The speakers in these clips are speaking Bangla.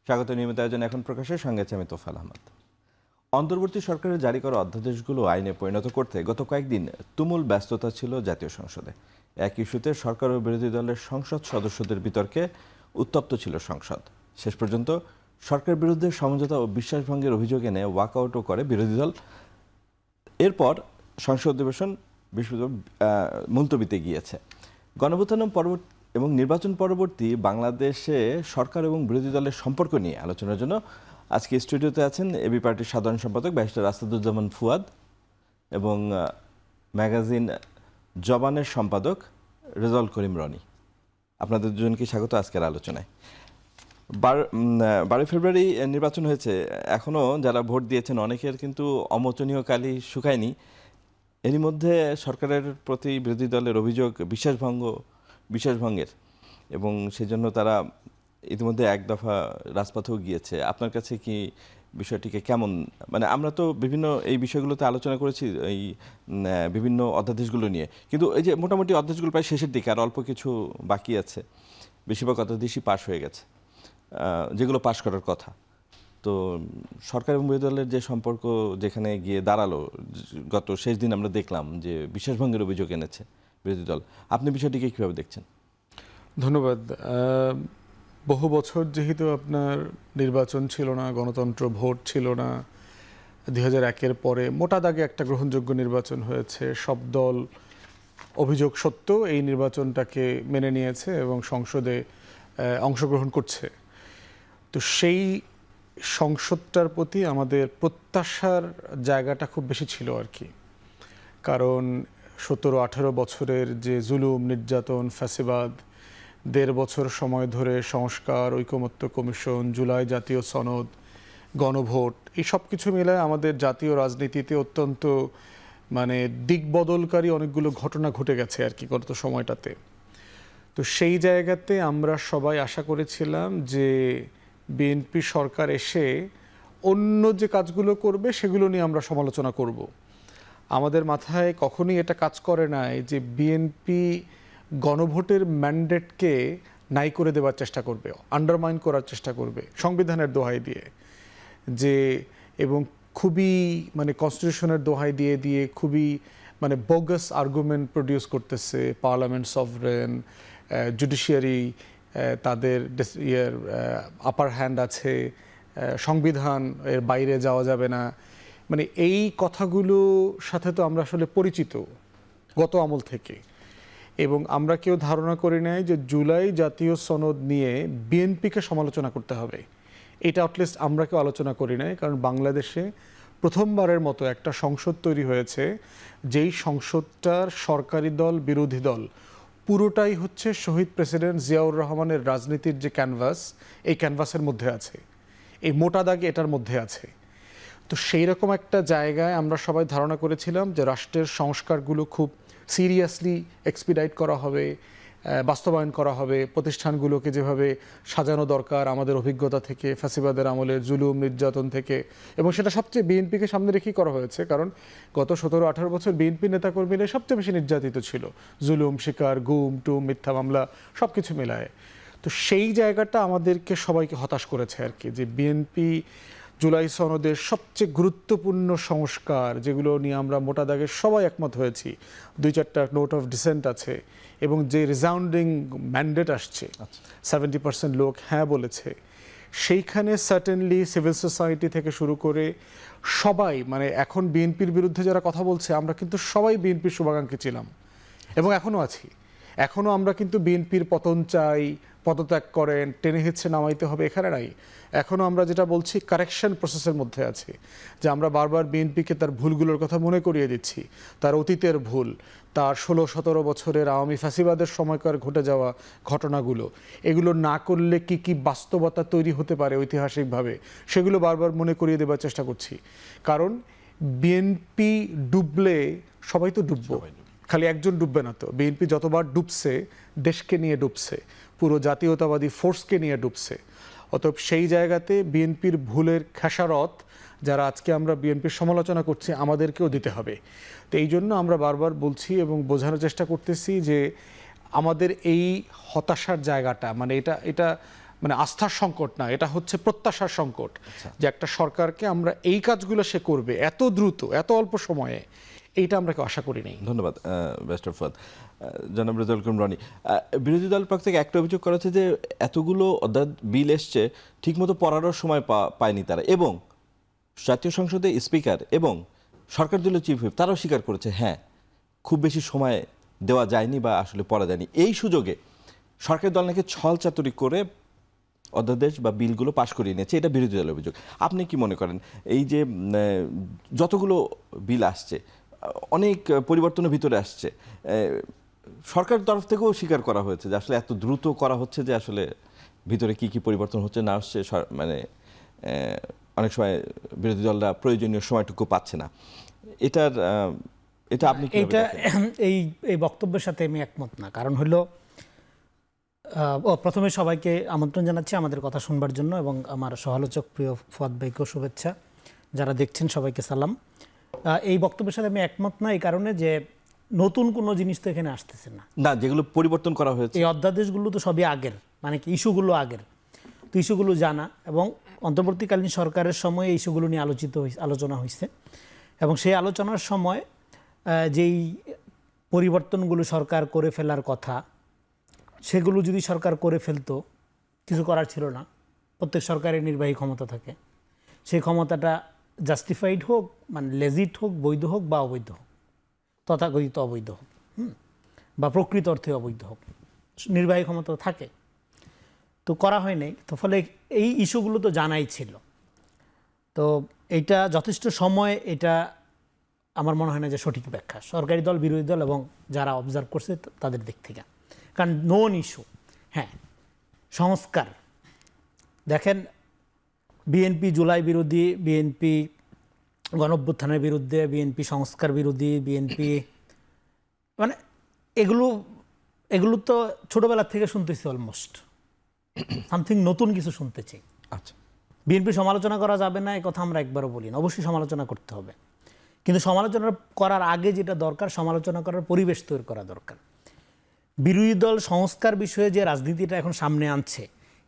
স্বাগত নিয়মিত আয়োজন এখন প্রকাশের সঙ্গে আছে আমি তোফাল আহমদ। অন্তর্বর্তী সরকারের জারি করা অধ্যাদেশগুলো আইনে পরিণত করতে গত কয়েকদিন তুমুল ব্যস্ততা ছিল জাতীয় সংসদে। এক ইস্যুতে সরকার ও বিরোধী দলের সংসদ সদস্যদের বিতর্কে উত্তপ্ত ছিল সংসদ। শেষ পর্যন্ত সরকারের বিরুদ্ধে সমঝোতা ও বিশ্বাসভঙ্গের অভিযোগ এনে ওয়াকআউটও করে বিরোধী দল। এরপর সংসদ অধিবেশন মুলতবিতে গিয়েছে। গণঅভ্যুত্থান এবং নির্বাচন পরবর্তী বাংলাদেশে সরকার এবং বিরোধী দলের সম্পর্ক নিয়ে আলোচনার জন্য আজকে স্টুডিওতে আছেন এবি পার্টির সাধারণ সম্পাদক ব্যারিস্টার আসাদুজ্জামান ফুয়াদ এবং ম্যাগাজিন জবানের সম্পাদক রেজাউল করিম রনি। আপনাদের দুজনকে স্বাগত আজকের আলোচনায়। 12 ফেব্রুয়ারি নির্বাচন হয়েছে, এখনও যারা ভোট দিয়েছেন অনেকের কিন্তু অমোচনীয় কালি শুকায়নি। এরই মধ্যে সরকারের প্রতি বিরোধী দলের অভিযোগ বিশ্বাসভঙ্গের, এবং সেজন্য তারা ইতিমধ্যে এক দফা রাজপথেও গিয়েছে। আপনার কাছে কি বিষয়টিকে কেমন, মানে আমরা তো বিভিন্ন এই বিষয়গুলোতে আলোচনা করেছি এই বিভিন্ন অধ্যাদেশগুলো নিয়ে, কিন্তু এই যে মোটামুটি অধ্যাদেশগুলো প্রায় শেষের দিকে, আর অল্প কিছু বাকি আছে। বেশিরভাগ অধ্যাদেশই পাশ হয়ে গেছে, যেগুলো পাশ করার কথা। তো সরকার এবং বিরোধী দলের যে সম্পর্ক যেখানে গিয়ে দাঁড়ালো, গত শেষ দিন আমরা দেখলাম যে বিশ্বাসভঙ্গের অভিযোগ এনেছে বিরোধী দল। আপনি বিষয়টিকে কীভাবে দেখছেন? ধন্যবাদ। বহু বছর যেহেতু আপনার নির্বাচন ছিল না, গণতন্ত্র ভোট ছিল না, 2001-এর পরে মোটা দাগে একটা গ্রহণযোগ্য নির্বাচন হয়েছে। সব দল অভিযোগ সত্ত্বেও এই নির্বাচনটাকে মেনে নিয়েছে এবং সংসদে অংশগ্রহণ করছে। তো সেই সংসদটার প্রতি আমাদের প্রত্যাশার জায়গাটা খুব বেশি ছিল আর কি। কারণ 17-18 বছরের যে জুলুম, নির্যাতন, ফ্যাসিবাদ, 1.5 বছর সময় ধরে সংস্কার, ঐকমত্য কমিশন, জুলাই জাতীয় সনদ, গণভোট, এই সব কিছু মিলে আমাদের জাতীয় রাজনীতিতে অত্যন্ত দিকবদলকারী অনেকগুলো ঘটনা ঘটে গেছে আর কি গত সময়টাতে। তো সেই জায়গাতে আমরা সবাই আশা করেছিলাম যে বিএনপি সরকার এসে অন্য যে কাজগুলো করবে সেগুলো নিয়ে আমরা সমালোচনা করব। আমাদের মাথায় কখনোই এটা কাজ করে নাই যে বিএনপি গণভোটের ম্যান্ডেটকে নাই করে দেওয়ার চেষ্টা করবে, আন্ডারমাইন করার চেষ্টা করবে সংবিধানের দোহাই দিয়ে, যে এবং খুবই কনস্টিটিউশনের দোহাই দিয়ে দিয়ে খুবই বোগাস আর্গুমেন্ট প্রডিউস করতেছে। পার্লামেন্ট সভরেন, জুডিশিয়ারি তাদের আপার হ্যান্ড আছে, সংবিধান এর বাইরে যাওয়া যাবে না, এই কথাগুলো সাথে তো আমরা আসলে পরিচিত গত আমল থেকে। এবং আমরা কেউ ধারণা করি নাই যে জুলাই জাতীয় সনদ নিয়ে বিএনপিকে সমালোচনা করতে হবে, এটা অ্যাটলিস্ট আমরা কেউ আলোচনা করি নাই। কারণ বাংলাদেশে প্রথমবারের মতো একটা সংসদ তৈরি হয়েছে, যেই সংসদটার সরকারি দল বিরোধী দল পুরোটাই হচ্ছে শহীদ প্রেসিডেন্ট জিয়াউর রহমানের রাজনীতির যে ক্যানভাস, এই ক্যানভাসের মধ্যে আছে, এই মোটা দাগে এটার মধ্যে আছে। তো সেই রকম একটা জায়গায় আমরা সবাই ধারণা করেছিলাম যে রাষ্ট্রের সংস্কারগুলো খুব সিরিয়াসলি এক্সপিডাইট করা হবে, বাস্তবায়ন করা হবে, প্রতিষ্ঠানগুলোকে যেভাবে সাজানো দরকার আমাদের অভিজ্ঞতা থেকে, ফ্যাসিবাদের আমলের জুলুম নির্যাতন থেকে, এবং সেটা সবচেয়ে বিএনপিকে সামনে রেখেই করা হয়েছে। কারণ গত 17-18 বছর বিএনপি নেতাকর্মীরা সবচেয়ে বেশি নির্যাতিত ছিল, জুলুম শিকার, গুম টুম, মিথ্যা মামলা, সব কিছু মেলায়। তো সেই জায়গাটা আমাদেরকে সবাইকে হতাশ করেছে আর কি, যে বিএনপি জুলাই সনদের সবচেয়ে গুরুত্বপূর্ণ সংস্কার, যেগুলো নিয়ে আমরা মোটা দাগে সবাই একমত হয়েছি, 2-4টা নোট অফ ডিসেন্ট আছে, এবং যে রিজাউন্ডিং ম্যান্ডেট আসছে, 70% লোক হ্যাঁ বলেছে, সেইখানে সার্টেনলি সিভিল সোসাইটি থেকে শুরু করে সবাই, এখন বিএনপির বিরুদ্ধে যারা কথা বলছে, আমরা কিন্তু সবাই বিএনপির শুভাকাঙ্ক্ষী ছিলাম এবং এখনও আছি। এখনও আমরা কিন্তু বিএনপির পতন চাই, পদত্যাগ করেন, টেনে হিচড়ে নামাইতে হবে, এখানে নাই। এখনও আমরা যেটা বলছি কারেকশন প্রসেসের মধ্যে আছে, যে আমরা বারবার বিএনপিকে তার ভুলগুলোর কথা মনে করিয়ে দিচ্ছি, তার অতীতের ভুল, তার 16-17 বছরের আওয়ামী ফ্যাসিবাদের সময়কার ঘটে যাওয়া ঘটনাগুলো, এগুলো না করলে কি কি বাস্তবতা তৈরি হতে পারে ঐতিহাসিকভাবে, সেগুলো বারবার মনে করিয়ে দেওয়ার চেষ্টা করছি। কারণ বিএনপি ডুবলে সবাই তো ডুববো, খালি একজন ডুববে না তো। বিএনপি যতবার ডুবছে দেশকে নিয়ে ডুবছে, পুরো জাতীয়তাবাদী ফোর্সকে নিয়ে ডুবছে। অতএব সেই জায়গাতে বিএনপির ভুলের খেসারত যারা আজকে আমরা বিএনপির সমালোচনা করছি আমাদেরকেও দিতে হবে। তো এই জন্য আমরা বারবার বলছি এবং বোঝানোর চেষ্টা করতেছি যে আমাদের এই হতাশার জায়গাটা, এটা মানে আস্থার সংকট না, এটা হচ্ছে প্রত্যাশার সংকট, যে একটা সরকারকে আমরা এই কাজগুলো সে করবে এত দ্রুত এত অল্প সময়ে, এইটা আমরা কেউ আশা করি নাই। ধন্যবাদ ব্যারিস্টার ফুয়াদ। জনাব রেজাউল করিম রনি, বিরোধী দল পক্ষ থেকে একটা অভিযোগ করা হচ্ছে যে এতগুলো বিল এসছে ঠিকমতো পড়ারও সময় পায়নি তারা, এবং জাতীয় সংসদে স্পিকার এবং সরকার দলীয় চিফ হুইপ তারাও স্বীকার করেছে হ্যাঁ খুব বেশি সময় দেওয়া যায়নি বা আসলে পড়া যায়নি। এই সুযোগে সরকারি দল নাকি ছল চাতুরি করে অধ্যাদেশ বা বিলগুলো পাশ করিয়ে নিয়েছে, এটা বিরোধী দলের অভিযোগ। আপনি কি মনে করেন এই যে যতগুলো বিল আসছে অনেক পরিবর্তনের ভিতরে আসছে, সরকারের তরফ থেকেও স্বীকার করা হয়েছে যে আসলে এত দ্রুত করা হচ্ছে যে আসলে ভিতরে কি কি পরিবর্তন হচ্ছে না হচ্ছে মানে অনেক সময় বিরোধী দলরা প্রয়োজনীয় সময়টুকু পাচ্ছে না, এটা আপনি এইটা এই বক্তব্যের সাথে আমি একমত না। কারণ হলো প্রথমে সবাইকে আমন্ত্রণ জানাচ্ছি আমাদের কথা শুনবার জন্য, এবং আমার সহালোচক প্রিয় ফুয়াদ ভাইকেও শুভেচ্ছা, যারা দেখছেন সবাইকে সালাম। এই বক্তব্যের সাথে আমি একমত না এই কারণে যে নতুন কোনো জিনিস তো এখানে আসতেছে না, যেগুলো পরিবর্তন করা হয়েছে এই অধ্যাদেশগুলো তো সবই আগের, মানে কি ইস্যুগুলো আগের, তো ইস্যুগুলো জানা, এবং অন্তর্বর্তীকালীন সরকারের সময় এই ইস্যুগুলো নিয়ে আলোচনা হয়েছে, এবং সেই আলোচনার সময় যেই পরিবর্তনগুলো সরকার করে ফেলার কথা সেগুলো যদি সরকার করে ফেলতো কিছু করার ছিল না। প্রত্যেক সরকারের নির্বাহী ক্ষমতা থাকে, সেই ক্ষমতাটা জাস্টিফাইড হোক, মানে লেজিট হোক, বৈধ হোক বা অবৈধ হোক, তথাকথিত অবৈধ হোক বা প্রকৃত অর্থে অবৈধ হোক, নির্বাহী ক্ষমতা থাকে, তো করা হয় নাই। তো ফলে এই ইস্যুগুলো তো জানাই ছিল। তো এইটা যথেষ্ট সময়, এটা আমার মনে হয় না যে সঠিক ব্যাখ্যা সরকারি দল, বিরোধী দল এবং যারা অবজার্ভ করছে তাদের দিক থেকে। কারণ নোন ইস্যু, হ্যাঁ সংস্কার দেখেন, বিএনপি জুলাই বিরোধী, বিএনপি গণঅভ্যুত্থানের বিরুদ্ধে, বিএনপি সংস্কার বিরোধী, বিএনপি মানে এগুলো তো ছোটবেলা থেকে শুনতেছি, অলমোস্ট সামথিং নতুন কিছু শুনতে চাই। আচ্ছা, বিএনপি সমালোচনা করা যাবে না এই কথা আমরা একবারও বলি না, অবশ্যই সমালোচনা করতে হবে, কিন্তু সমালোচনা করার আগে যেটা দরকার, সমালোচনা করার পরিবেশ তৈরি করা দরকার। বিরোধী দল সংস্কার বিষয়ে যে রাজনীতিটা এখন সামনে আনছে,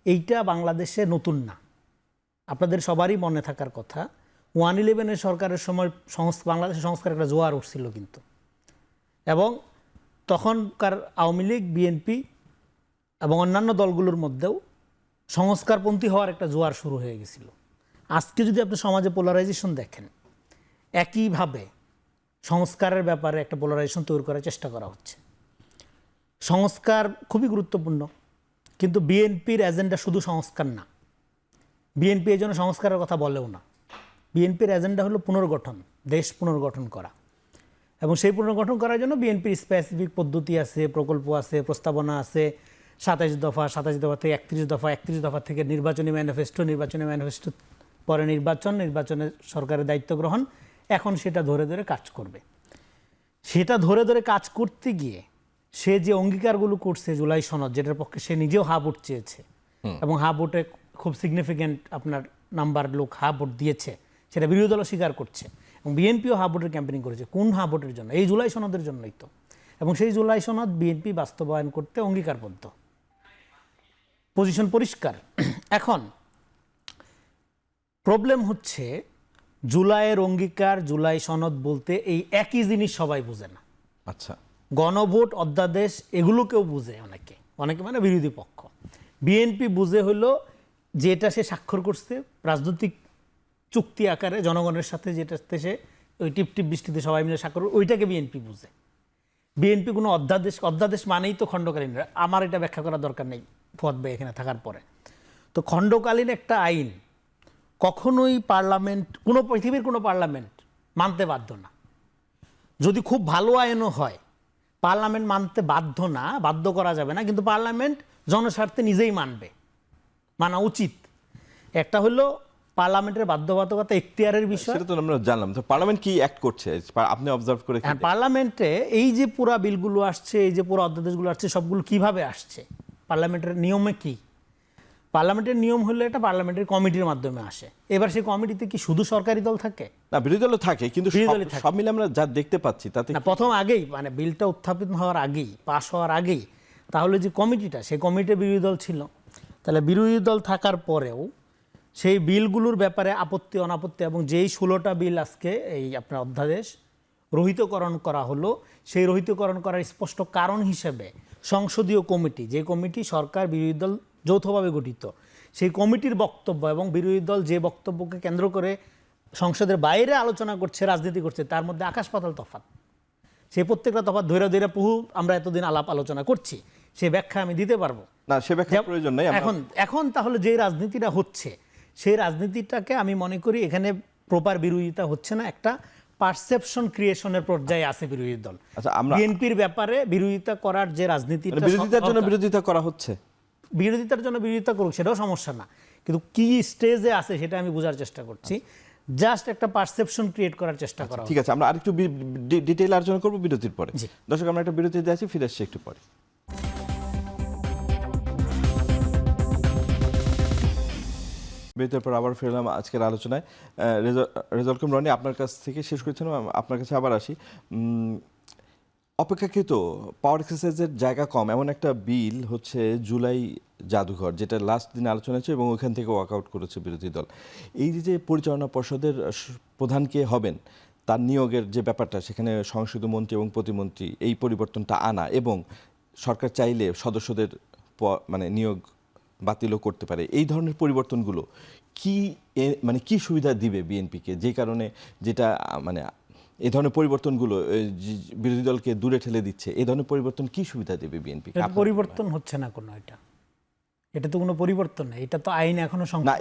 এইটা বাংলাদেশে নতুন না। আপনাদের সবারই মনে থাকার কথা, 111-এর সরকারের সময় বাংলাদেশের সংস্কার একটা জোয়ার উঠছিল কিন্তু, এবং তখনকার আওয়ামী লীগ, বিএনপি এবং অন্যান্য দলগুলোর মধ্যেও সংস্কারপন্থী হওয়ার একটা জোয়ার শুরু হয়ে গেছিল। আজকে যদি আপনি সমাজে পোলারাইজেশন দেখেন, একইভাবে সংস্কারের ব্যাপারে একটা পোলারাইজেশন তৈরি করার চেষ্টা করা হচ্ছে। সংস্কার খুবই গুরুত্বপূর্ণ, কিন্তু বিএনপির এজেন্ডা শুধু সংস্কার না, বিএনপি এই জন্য সংস্কারের কথা বলেও না। বিএনপির এজেন্ডা হলো পুনর্গঠন, দেশ পুনর্গঠন করা, এবং সেই পুনর্গঠন করার জন্য বিএনপির স্পেসিফিক পদ্ধতি আছে, প্রকল্প আছে, প্রস্তাবনা আছে, 27 দফা, 27 দফা থেকে 31 দফা, 31 দফা থেকে নির্বাচনী ম্যানিফেস্টো, নির্বাচনী ম্যানিফেস্টো পরে নির্বাচনে সরকারের দায়িত্ব গ্রহণ। এখন সেটা ধরে ধরে কাজ করবে। সেটা ধরে ধরে কাজ করতে গিয়ে সে যে অঙ্গীকারগুলো করছে, জুলাই সনদ, যেটার পক্ষে সে নিজেও হা ভোট চেয়েছে, এবং হা ভোটে খুব সিগনিফিক্যান্ট আপনার নাম্বার লোক হা ভোট দিয়েছে, সেটা বিরোধী দলও স্বীকার করছে, এবং বিএনপিও হা ভোটের ক্যাম্পেনিং করেছে। কোন হা ভোটের জন্য? এই জুলাই সনদের জন্যই তো। এবং সেই জুলাই সনদ বিএনপি বাস্তবায়ন করতে অঙ্গীকারবদ্ধ, পজিশন পরিষ্কার। এখন প্রবলেম হচ্ছে জুলাইয়ের অঙ্গীকার, জুলাই সনদ বলতে এই একই জিনিস সবাই বুঝে না। আচ্ছা, গণভোট, অধ্যাদেশ এগুলোকেও বুঝে অনেকে মানে বিরোধী পক্ষ। বিএনপি বুঝে হলো যেটা সে স্বাক্ষর করছে রাজনৈতিক চুক্তি আকারে জনগণের সাথে, যেটাতে সে ওই টিপটিপ বৃষ্টিতে সবাই মিলে স্বাক্ষর, ওইটাকে বিএনপি বুঝে। বিএনপি কোনো অধ্যাদেশ মানেই তো খণ্ডকালীন। আমার এটা ব্যাখ্যা করার দরকার নেই ফুয়াদ ভাই এখানে থাকার পরে। তো খণ্ডকালীন একটা আইন কখনোই পার্লামেন্ট, পৃথিবীর কোনো পার্লামেন্ট মানতে বাধ্য না। যদি খুব ভালো আইনও হয়, পার্লামেন্ট মানতে বাধ্য না, বাধ্য করা যাবে না, কিন্তু পার্লামেন্ট জনস্বার্থে নিজেই মানা উচিত। একটা হলো পার্লামেন্টের বাধ্যবাধকতা, এখতিয়ারের বিষয়, সেটা তো আমরা জানলাম। তো পার্লামেন্ট কি অ্যাক্ট করছে আপনি অবজার্ভ করে? হ্যাঁ, পার্লামেন্টে এই যে পুরা বিলগুলো আসছে, এই যে পুরো অধ্যাদেশগুলো আসছে, সবগুলো কিভাবে আসছে, পার্লামেন্টের নিয়মে কি? পার্লামেন্টের নিয়ম হলো এটা পার্লামেন্টের কমিটির মাধ্যমে আসে। এবার সেই কমিটিতে কি শুধু সরকারি দল থাকে? না, বিরোধী দলও থাকে, কিন্তু সব মিলে আমরা যা দেখতে পাচ্ছি তাতে প্রথম আগেই, মানে বিলটা উত্থাপিত হওয়ার আগেই, পাস হওয়ার আগেই, তাহলে যে কমিটিটা, সেই কমিটির বিরোধী দল ছিল। তাহলে বিরোধী দল থাকার পরেও সেই বিলগুলোর ব্যাপারে আপত্তি অনাপত্তি এবং যেই 16টা বিল আজকে এই আপনার অধ্যাদেশ রহিতকরণ করা হলো, সেই রহিতকরণ করার স্পষ্ট কারণ হিসেবে সংসদীয় কমিটি, যে কমিটি সরকার বিরোধী দল যৌথভাবে গঠিত, সেই কমিটির বক্তব্য এবং বিরোধী দল যে বক্তব্যকে কেন্দ্র করে সংসদের বাইরে আলোচনা করছে, রাজনীতি করছে, তার মধ্যে আকাশ পাতাল তফাৎ। সেই প্রত্যেকটা তফাৎ ধৈর্য ধৈর্য বহু আমরা এতদিন আলাপ আলোচনা করছি, সে ব্যাখ্যা আমি দিতে পারবো না, সে ব্যাখ্যার প্রয়োজন নেই। এখন তাহলে যে রাজনীতিটা হচ্ছে সেই রাজনীতিটাকে আমি মনে করি এখানে প্রপার বিরোধিতা হচ্ছে না, একটা পারসেপশন ক্রিয়েশনের পর্যায়ে আছে বিরোধী দল। আচ্ছা, আমরা বিএনপির ব্যাপারে বিরোধিতা করার যে রাজনীতিটা, বিরোধিতার জন্য বিরোধিতা করা হচ্ছে, বিরোধিতার জন্য বিরোধিতা করুক, সেটাও সমস্যা না, কিন্তু কি স্টেজে আছে সেটা আমি বোঝার চেষ্টা করছি। জাস্ট একটা পারসেপশন ক্রিয়েট করার চেষ্টা করা। ঠিক আছে, আমরা আরেকটু ডিটেইল আলোচনা করব বিরতির পরে। দর্শক, আমরা একটা বিরতি দিয়ে আছি, ফিরে আসছি একটু পরে। বিরতির পর আবার ফিরলাম আজকের আলোচনায়। রেজাউল করিম রনি, আপনার কাছ থেকে শেষ করেছিলাম, আপনার কাছে আবার আসি। অপেক্ষাকৃত পাওয়ার এক্সারসাইজের জায়গা কম এমন একটা বিল হচ্ছে জুলাই জাদুঘর, যেটা লাস্ট দিন আলোচনা হয়েছে এবং ওইখান থেকে ওয়াকআউট করেছে বিরোধী দল। এই যে পরিচালনা পর্ষদের প্রধান কে হবেন, তার নিয়োগের যে ব্যাপারটা, সেখানে সংসদীয় মন্ত্রী এবং প্রতিমন্ত্রী, এই পরিবর্তনটা আনা এবং সরকার চাইলে সদস্যদের মানে নিয়োগ বাতিলও করতে পারে, এই ধরনের পরিবর্তনগুলো কি মানে কি সুবিধা দিবে বিএনপিকে, যে কারণে যেটা মানে এই ধরনের পরিবর্তনগুলো বিরোধী দলকে দূরে ঠেলে দিচ্ছে, এই ধরনের পরিবর্তন কি সুবিধা দেবে বিএনপি? পরিবর্তন হচ্ছে না কোনো, এটা তো কোনো পরিবর্তন না, এটা তো আইন এখনো না।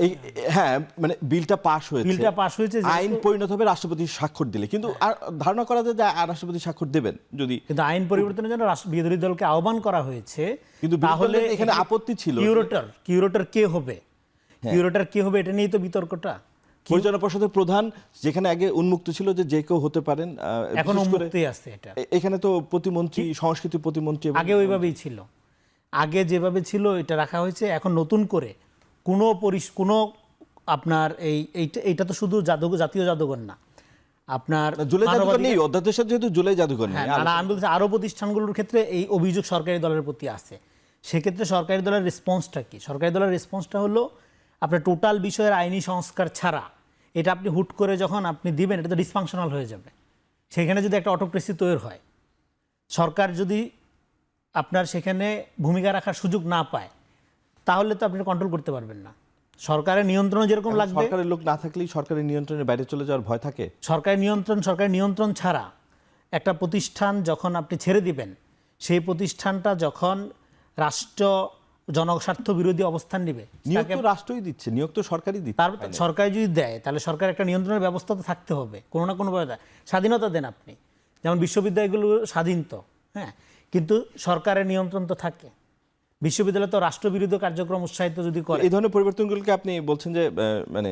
হ্যাঁ, মানে বিলটা পাস হয়েছে, আইন পরিণত হবে রাষ্ট্রপতি স্বাক্ষর দিলে, কিন্তু আর ধারণা করা যায় যে রাষ্ট্রপতি স্বাক্ষর দেবেন যদি, কিন্তু আইন পরিবর্তনের জন্য বিরোধী দলকে আহ্বান করা হয়েছে। কিন্তু তাহলে এখানে আপত্তি ছিল, কিউরেটর কে হবে, কিউরেটর কে হবে এটা নিয়েই তো বিতর্কটা। পরিচালনা পর্ষদের প্রধান যেখানে আগে উন্মুক্ত ছিল যে কেউ হতে পারেন, এখন উন্মুক্তই আছে। এটা এখানে তো প্রতিমন্ত্রী, সংস্কৃতি প্রতিমন্ত্রী আগে ওইভাবেই ছিল, আগে যেভাবে ছিল এটা রাখা হয়েছে। এখন নতুন করে কোনো আপনার এইটা তো শুধু জাতীয় জাদুঘর না, আপনার জুলাই জাদুঘর নেই, অধ্যাদেশের যেহেতু জুলাই জাদুঘর নেই। আমি বলছি আরো প্রতিষ্ঠানগুলোর ক্ষেত্রে এই অভিযোগ সরকারি দলের প্রতি আছে। সেক্ষেত্রে সরকারি দলের রেসপন্সটা কি? সরকারি দলের রেসপন্সটা হলো আপনার টোটাল বিষয়ের আইনি সংস্কার ছাড়া এটা আপনি হুট করে যখন আপনি দিবেন, এটা তো ডিসফাংশনাল হয়ে যাবে। সেখানে যদি একটা অটোক্রেসি তৈরি হয়, সরকার যদি আপনার সেখানে ভূমিকা রাখার সুযোগ না পায়, তাহলে তো আপনি কন্ট্রোল করতে পারবেন না। সরকারের নিয়ন্ত্রণ যেরকম লাগবে, সরকারের লোক না থাকলেই সরকারের নিয়ন্ত্রণের বাইরে চলে যাওয়ার ভয় থাকে। সরকারি নিয়ন্ত্রণ ছাড়া একটা প্রতিষ্ঠান যখন আপনি ছেড়ে দিবেন, সেই প্রতিষ্ঠানটা যখন রাষ্ট্র জনস্বার্থ বিরোধী অবস্থান নেবে, নিয়োগ তো রাষ্ট্রই দিচ্ছে, নিয়োগ তো সরকারই দিচ্ছে। তার সরকার যদি দেয় তাহলে সরকার একটা নিয়ন্ত্রণের ব্যবস্থা তো থাকতে হবে, কোনো না কোনো ভাবে। স্বাধীনতা দেন আপনি, যেমন বিশ্ববিদ্যালয়গুলো স্বাধীন তো, হ্যাঁ, কিন্তু সরকারের নিয়ন্ত্রণ তো থাকে। বিশ্ববিদ্যালয় তো রাষ্ট্রবিরোধী কার্যক্রম উৎসাহিত যদি করে, এই ধরনের পরিবর্তনগুলোকে আপনি বলছেন যে মানে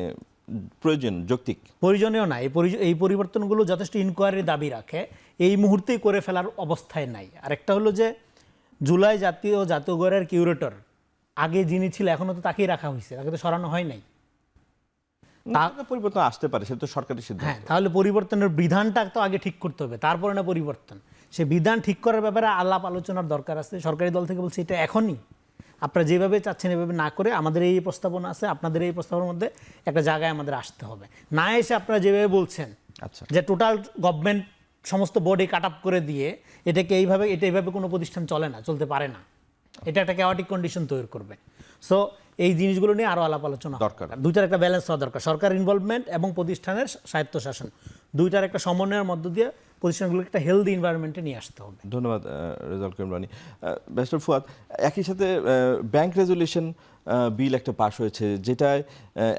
প্রয়োজন, যৌক্তিক, প্রয়োজনীয় না। এই পরিবর্তনগুলো যথেষ্ট ইনকোয়ারির দাবি রাখে, এই মুহূর্তেই করে ফেলার অবস্থায় নাই। আরেকটা হলো যে জুলাই জাতীয়ঘরের কিউরেটর আগে যিনি ছিল এখনো তো তাকেই রাখা হয়েছে, তাকে তো সরানো হয় নাই। পরিবর্তন আসতে পারে, সেটা তো সরকারি সিদ্ধান্ত। হ্যাঁ, তাহলে পরিবর্তনের বিধানটা তো আগে ঠিক করতে হবে, তারপরে না পরিবর্তন। সে বিধান ঠিক করার ব্যাপারে আলাপ আলোচনার দরকার আছে। সরকারি দল থেকে বলছে এটা এখনই আপনারা যেভাবে চাচ্ছেন এভাবে না করে আমাদের এই প্রস্তাবনা আছে, আপনাদের এই প্রস্তাবনার মধ্যে একটা জায়গায় আমাদের আসতে হবে। না এসে আপনারা যেভাবে বলছেন যে টোটাল গভর্নমেন্ট সমস্ত বোর্ডে কাট আপ করে দিয়ে এটাকে এইভাবে কোনো প্রতিষ্ঠান চলতে পারে না, এটা একটা ক্যাওয়াটিক কন্ডিশন তৈরি করবে। সো এই জিনিসগুলো নিয়ে আরো আলাপ আলোচনা দরকার, দুইটার একটা ব্যালেন্স হওয়া দরকার। সরকার ইনভলভমেন্ট এবং প্রতিষ্ঠানের স্বায়ত্তশাসন, দুইটার একটা সমন্বয়ের মধ্য দিয়ে প্রতিষ্ঠানগুলোকে একটা হেলদি এনভায়রনমেন্টে নিয়ে আসতে হবে। ধন্যবাদ রেজাউল করিম রনি। ব্যারিস্টার ফুয়াদ, একই সাথে ব্যাংক রেজুলেশন বিল একটা পাস হয়েছে, যেটায়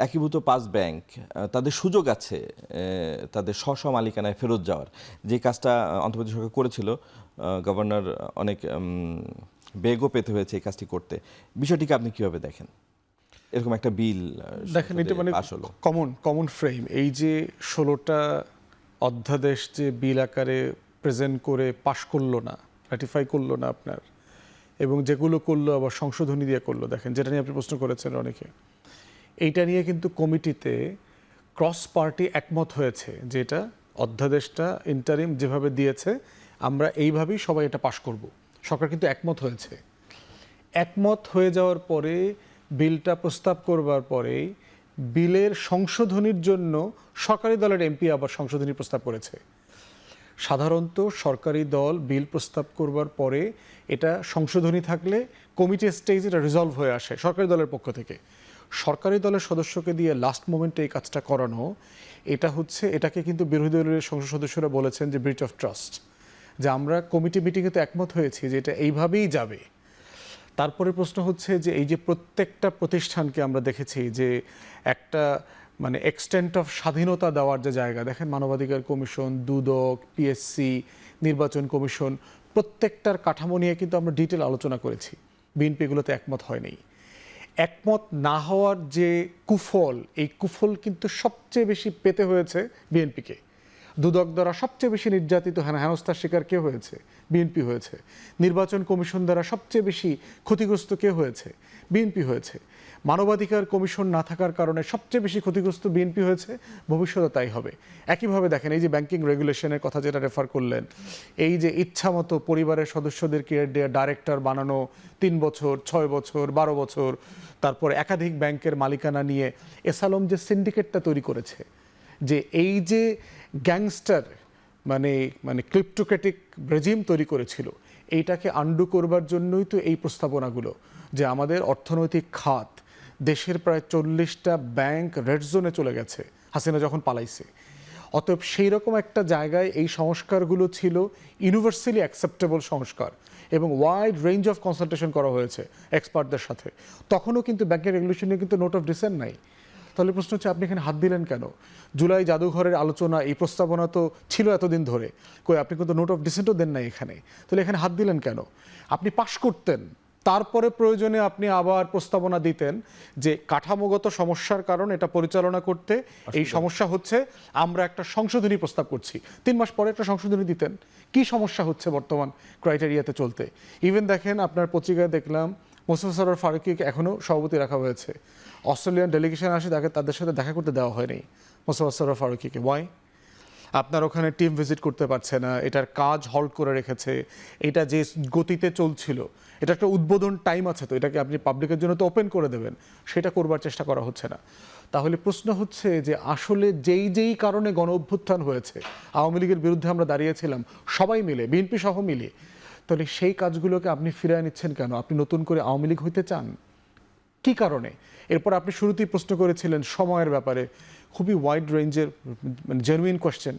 একীভূত 5 ব্যাংক তাদের সুযোগ আছে তাদের স্ব মালিকানায় ফেরত যাওয়ার, যে কাজটা অন্তর্বর্তী সরকার করেছিল। গভর্নর অনেক বেগও পেতে হয়েছে এই কাজটি করতে। বিষয়টিকে আপনি কিভাবে দেখেন? এরকম একটা বিল দেখেন, এটা মানে কমন ফ্রেম। এই যে 16টা অধ্যাদেশ যে বিল আকারে প্রেজেন্ট করে পাশ করলো না, রাটিফাই করলো না আপনার, এবং যেগুলো করলো আবার সংশোধনী দিয়ে করলো, দেখেন যেটা নিয়ে আপনি প্রশ্ন করেছেন অনেকে, এইটা নিয়ে কিন্তু কমিটিতে ক্রস পার্টি একমত হয়েছে যে এটা অধ্যাদেশটা ইন্টারিম যেভাবে দিয়েছে আমরা এইভাবেই সবাই এটা পাশ করব। সরকার কিন্তু একমত হয়ে যাওয়ার পরে বিলটা প্রস্তাব করবার পরেই বিলের সংশোধনীর জন্য সরকারি দলের এমপি আবার সংশোধনী প্রস্তাব করেছে। সাধারণত সরকারি দল বিল প্রস্তাব করবার পরে এটা সংশোধনী থাকলে কমিটি স্টেজে এটা রিজলভ হয়ে আসে সরকারি দলের পক্ষ থেকে। সরকারি দলের সদস্যকে দিয়ে লাস্ট মোমেন্টে এই কাজটা করানো, এটাকে কিন্তু বিরোধী দলের সংসদ সদস্যরা বলেছেন যে ব্রিচ অফ ট্রাস্ট, যে আমরা কমিটি মিটিংয়ে তো একমত হয়েছি যে এটা এইভাবেই যাবে। তারপরে প্রশ্ন হচ্ছে যে এই যে প্রত্যেকটা প্রতিষ্ঠানকে আমরা দেখেছি যে একটা মানে এক্সটেন্ট অফ স্বাধীনতা দেওয়ার যে জায়গা, দেখেন মানবাধিকার কমিশন, দুদক, পিএসসি, নির্বাচন কমিশন, প্রত্যেকটার কাঠামো নিয়ে কিন্তু আমরা ডিটেল আলোচনা করেছি। বিএনপি এগুলোতে একমত হয়নি। একমত না হওয়ার যে কুফল, এই কুফল কিন্তু সবচেয়ে বেশি পেতে হয়েছে বিএনপিকে। দুদক দ্বারা সবচেয়ে বেশি নির্যাতিত হেনস্থার শিকার কে হয়েছে? বিএনপি হয়েছে। নির্বাচন কমিশন দ্বারা সবচেয়ে বেশি ক্ষতিগ্রস্ত কে হয়েছে? বিএনপি হয়েছে। মানবাধিকার কমিশন না থাকার কারণে সবচেয়ে বেশি ক্ষতিগ্রস্ত বিএনপি হয়েছে, ভবিষ্যতে তাই হবে। একইভাবে দেখেন এই যে ব্যাংকিং রেগুলেশনের কথা যেটা রেফার করলেন, এই যে ইচ্ছামতো পরিবারের সদস্যদেরকে ডাইরেক্টর বানানো 3 বছর, 6 বছর, 12 বছর, তারপর একাধিক ব্যাংকের মালিকানা নিয়ে এসালম যে সিন্ডিকেটটা তৈরি করেছে, যে এই যে গ্যাংস্টার মানে ক্রিপ্টোক্রেটিক রেজিম তৈরি করেছিল, এইটাকে আন্ডু করবার জন্যই তো এই প্রস্তাবনাগুলো, যে আমাদের অর্থনৈতিক খাত, দেশের প্রায় 40টা ব্যাংক রেড জোনে চলে গেছে হাসিনা যখন পালাইছে। অতএব সেই রকম একটা জায়গায় এই সংস্কারগুলো ছিল ইউনিভার্সালি অ্যাকসেপ্টেবল সংস্কার এবং ওয়াইড রেঞ্জ অফ কনসালটেশন করা হয়েছে এক্সপার্টদের সাথে। তখনও কিন্তু ব্যাংকের রেগুলেশন নিয়ে কিন্তু নোট অফ ডিসেন্ট নাই। তাহলে প্রশ্ন হচ্ছে আপনি এখানে হাত দিলেন কেন? জুলাই জাদুঘরের আলোচনা, এই প্রস্তাবনা তো ছিল এতদিন ধরে, কই আপনি কিন্তু নোট অফ ডিসেন্টও দেন নাই এখানে। তাহলে এখানে হাত দিলেন কেন? আপনি পাশ করতেন, তারপরে প্রয়োজনে আপনি আবার প্রস্তাবনা দিতেন যে কাঠামোগত সমস্যার কারণ এটা পরিচালনা করতে এই সমস্যা হচ্ছে, আমরা একটা সংশোধনী প্রস্তাব করছি। 3 মাস পরে একটা সংশোধনী দিতেন। কি সমস্যা হচ্ছে বর্তমান ক্রাইটেরিয়াতে চলতে? ইভেন দেখেন আপনার পত্রিকায় দেখলাম মোস্তফা সরোয়ার ফারুকীকে এখনও সভাপতি রাখা হয়েছে। অস্ট্রেলিয়ান ডেলিগেশন আসে, তাদের সাথে দেখা করতে দেওয়া হয়নি মোস্তফা সরোয়ার ফারুকীকে। ওয়াই? আপনার ওখানে টিম ভিজিট করতে পারছে না, এটার কাজ হল্ট করে রেখেছে। এটা যে গতিতে চলছিল, এটা একটা উদ্বোধন টাইম আছে, তো এটাকে আপনি পাবলিকের জন্য তো ওপেন করে দেবেন, সেটা করবার চেষ্টা করা হচ্ছে না। তাহলে প্রশ্ন হচ্ছে যে আসলে যেই কারণে গণ অভ্যুত্থান হয়েছে, আওয়ামী লীগের বিরুদ্ধে আমরা দাঁড়িয়েছিলাম সবাই মিলে, বিএনপি সহ মিলে, তাহলে সেই কাজগুলোকে আপনি ফিরিয়ে নিচ্ছেন কেন? আপনি নতুন করে আওয়ামী লীগ হইতে চান কি কারণে? এরপর আপনি শুরুতেই প্রশ্ন করেছিলেন সময়ের ব্যাপারে, খুবই ওয়াইড রেঞ্জের মানে জেনুইন কোয়েশ্চেন।